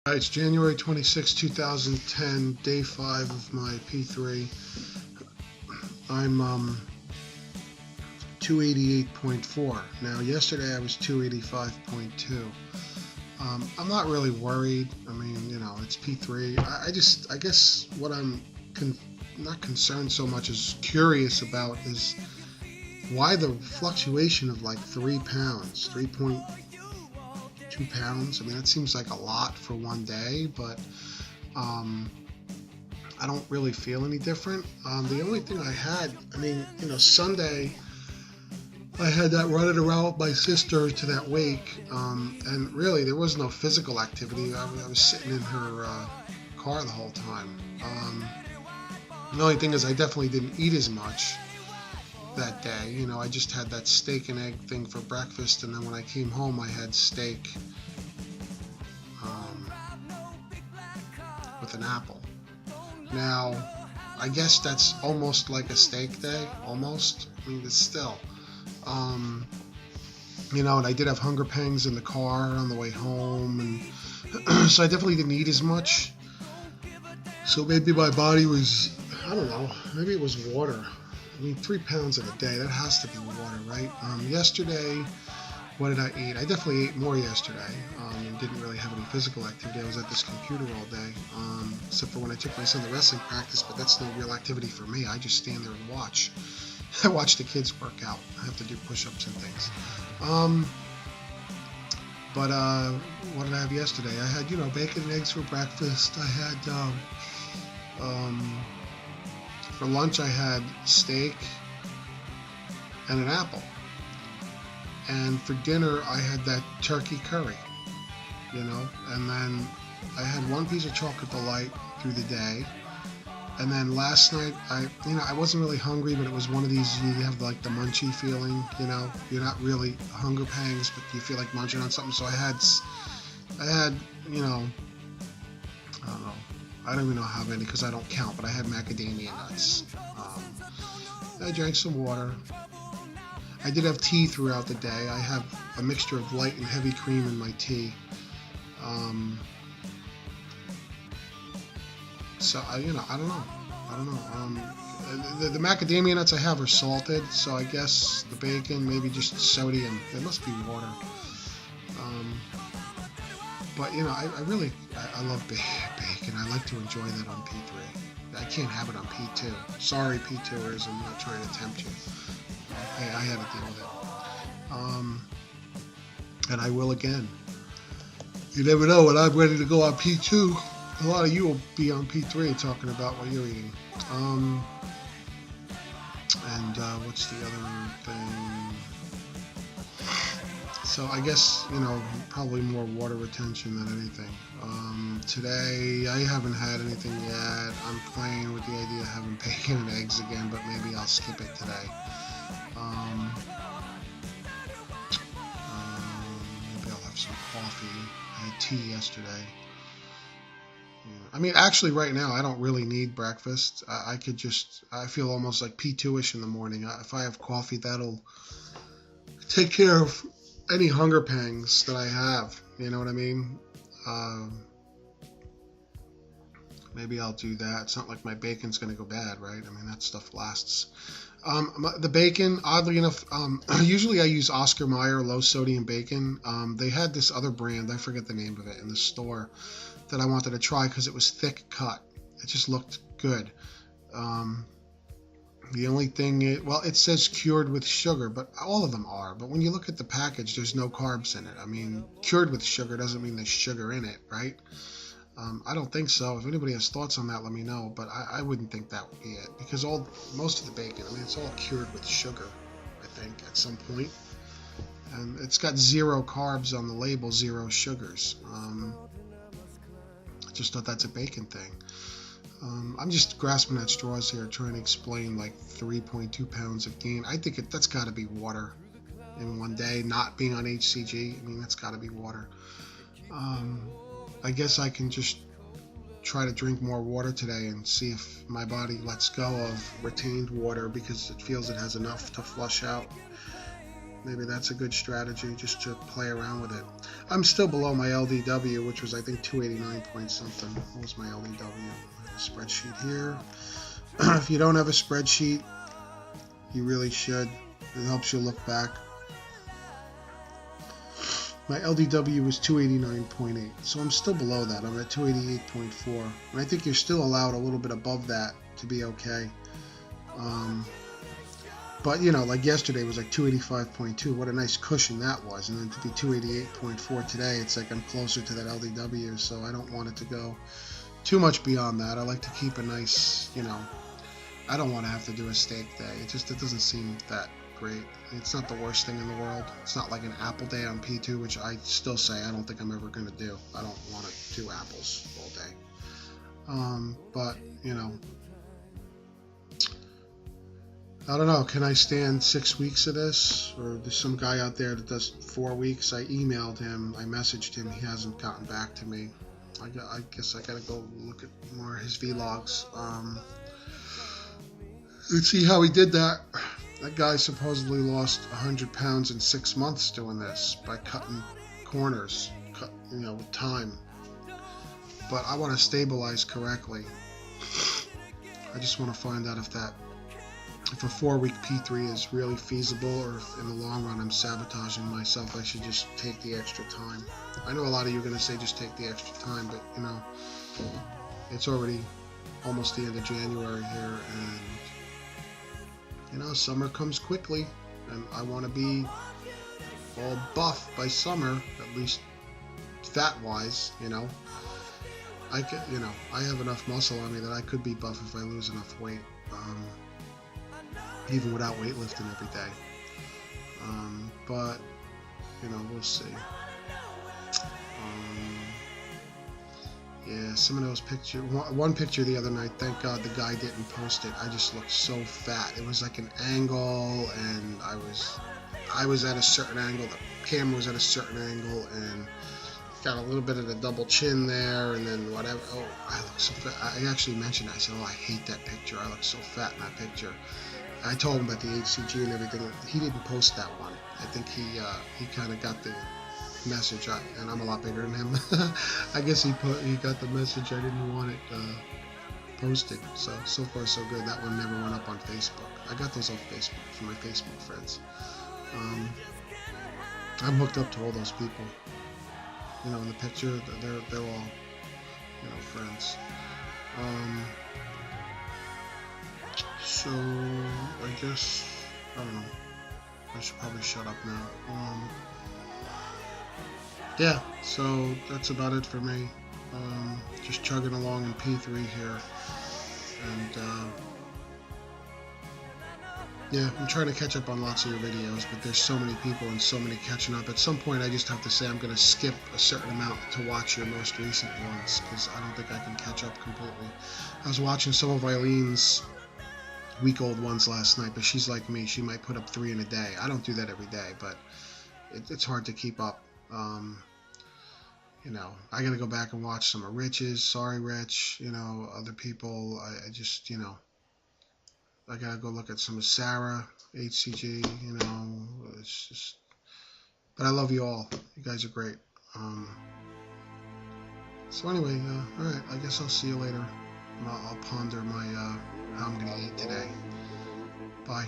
It's January 26, 2010, day 5 of my P3. I'm 288.4. Now, yesterday I was 285.2. I'm not really worried. I mean, you know, it's P3. I guess what I'm not concerned so much as curious about is why the fluctuation of like 3 pounds, 3.2 pounds. I mean, that seems like a lot for one day, but I don't really feel any different. The only thing I had, I mean, you know, Sunday I had that running around with my sister to that wake, and really there was no physical activity. I was sitting in her car the whole time. The only thing is I definitely didn't eat as much that day. You know, I just had that steak and egg thing for breakfast, and then when I came home I had steak with an apple. Now, I guess that's almost like a steak day, almost. I mean, it's still, you know, and I did have hunger pangs in the car on the way home, and so I definitely didn't eat as much. So maybe my body was, I don't know, maybe it was water. I mean, 3 pounds in a day, that has to be water, right? Yesterday, what did I eat? I definitely ate more yesterday, and didn't really have any physical activity. I was at this computer all day, except for when I took my son to wrestling practice, but that's no real activity for me. I just stand there and watch. I watch the kids work out. I have to do push-ups and things. But what did I have yesterday? I had, you know, bacon and eggs for breakfast. I had, for lunch I had steak and an apple. And for dinner I had that turkey curry, you know, and then I had one piece of chocolate delight through the day. And then last night, I wasn't really hungry, but it was one of these, you have like the munchy feeling, you know, you're not really hunger pangs, but you feel like munching on something. So I had, you know, I don't know. I don't even know how many because I don't count, but I had macadamia nuts. I drank some water. I did have tea throughout the day. I have a mixture of light and heavy cream in my tea. So I don't know. The macadamia nuts I have are salted, so I guess the bacon, maybe just sodium. It must be water. But you know, I love bacon. I like to enjoy that on P3. I can't have it on P2. Sorry, P2ers, I'm not trying to tempt you. I had to deal with it. And I will again. You never know when I'm ready to go on P2. A lot of you will be on P3 talking about what you're eating. What's the other thing? So I guess, you know, probably more water retention than anything. Today, I haven't had anything yet. I'm playing with the idea of having bacon and eggs again, but maybe I'll skip it today. Maybe I'll have some coffee. I had tea yesterday. I mean, actually, right now, I don't really need breakfast. I feel almost like P2-ish in the morning. If I have coffee, that'll take care of any hunger pangs that I have. You know what I mean? Maybe I'll do that. It's not like my bacon's going to go bad, right? I mean, that stuff lasts. The bacon, oddly enough, usually I use Oscar Mayer low-sodium bacon. They had this other brand, I forget the name of it, in the store that I wanted to try because it was thick cut. It just looked good. The only thing, it says cured with sugar, but all of them are. But when you look at the package, there's no carbs in it. I mean, cured with sugar doesn't mean there's sugar in it, right? I don't think so. If anybody has thoughts on that, let me know. But I wouldn't think that would be it, because most of the bacon, I mean, it's all cured with sugar, I think, at some point. And it's got 0 carbs on the label, 0 sugars. I just thought that's a bacon thing. I'm just grasping at straws here, trying to explain like 3.2 pounds of gain. I think that's got to be water in one day, not being on HCG. I mean, that's got to be water. I guess I can just try to drink more water today and see if my body lets go of retained water because it feels it has enough to flush out maybe that's a good strategy, just to play around with it. I'm still below my LDW, which was I think 289 point something. What was my LDW? I have a spreadsheet here. If you don't have a spreadsheet, you really should. It helps you look back. My LDW was 289.8, so I'm still below that. I'm at 288.4, and I think you're still allowed a little bit above that to be okay. But you know, like yesterday was like 285.2. What a nice cushion that was, and then to be 288.4 today, it's like I'm closer to that LDW, so I don't want it to go too much beyond that. I like to keep a nice, you know, I don't want to have to do a stake day. It doesn't seem that great. It's not the worst thing in the world. It's not like an apple day on P2, which I still say I don't think I'm ever going to do. I don't want to do apples all day. But, you know, I don't know. Can I stand 6 weeks of this? Or there's some guy out there that does 4 weeks. I emailed him. I messaged him. He hasn't gotten back to me. I guess I got to go look at more of his vlogs. Let's see how he did that. That guy supposedly lost 100 pounds in 6 months doing this by cutting corners, you know, with time. But I want to stabilize correctly. I just want to find out if a 4-week P3 is really feasible, or if in the long run I'm sabotaging myself. I should just take the extra time. I know a lot of you are going to say just take the extra time, but you know, it's already almost the end of January here, and you know, summer comes quickly, and I want to be all buff by summer, at least fat-wise. You know, I have enough muscle on me that I could be buff if I lose enough weight, even without weightlifting every day. But you know, we'll see. Yeah, some of those pictures. One picture the other night, thank God the guy didn't post it. I just looked so fat. It was like an angle, and I was at a certain angle. The camera was at a certain angle, and got a little bit of the double chin there, and then whatever. Oh, I look so fat. I actually mentioned it. I said, oh, I hate that picture. I look so fat in that picture. I told him about the HCG and everything. He didn't post that one. I think he kind of got the message, and I'm a lot bigger than him. I guess he got the message. I didn't want it posted. So far so good. That one never went up on Facebook. I got those off Facebook from my Facebook friends. I'm hooked up to all those people. You know, in the picture, they're all, you know, friends. So I guess I don't know. I should probably shut up now. Yeah, so that's about it for me. Just chugging along in P3 here, and yeah, I'm trying to catch up on lots of your videos, but there's so many people and so many catching up. At some point, I just have to say I'm going to skip a certain amount to watch your most recent ones, because I don't think I can catch up completely. I was watching some of Eileen's week-old ones last night, but she's like me. She might put up 3 in a day. I don't do that every day, but it's hard to keep up. You know, I got to go back and watch some of Rich's. Sorry, Rich. You know, other people. I just, you know, I got to go look at some of Sarah, HCG, you know. It's just, but I love you all. You guys are great. So anyway, all right, I guess I'll see you later. I'll ponder my how I'm going to eat today. Bye.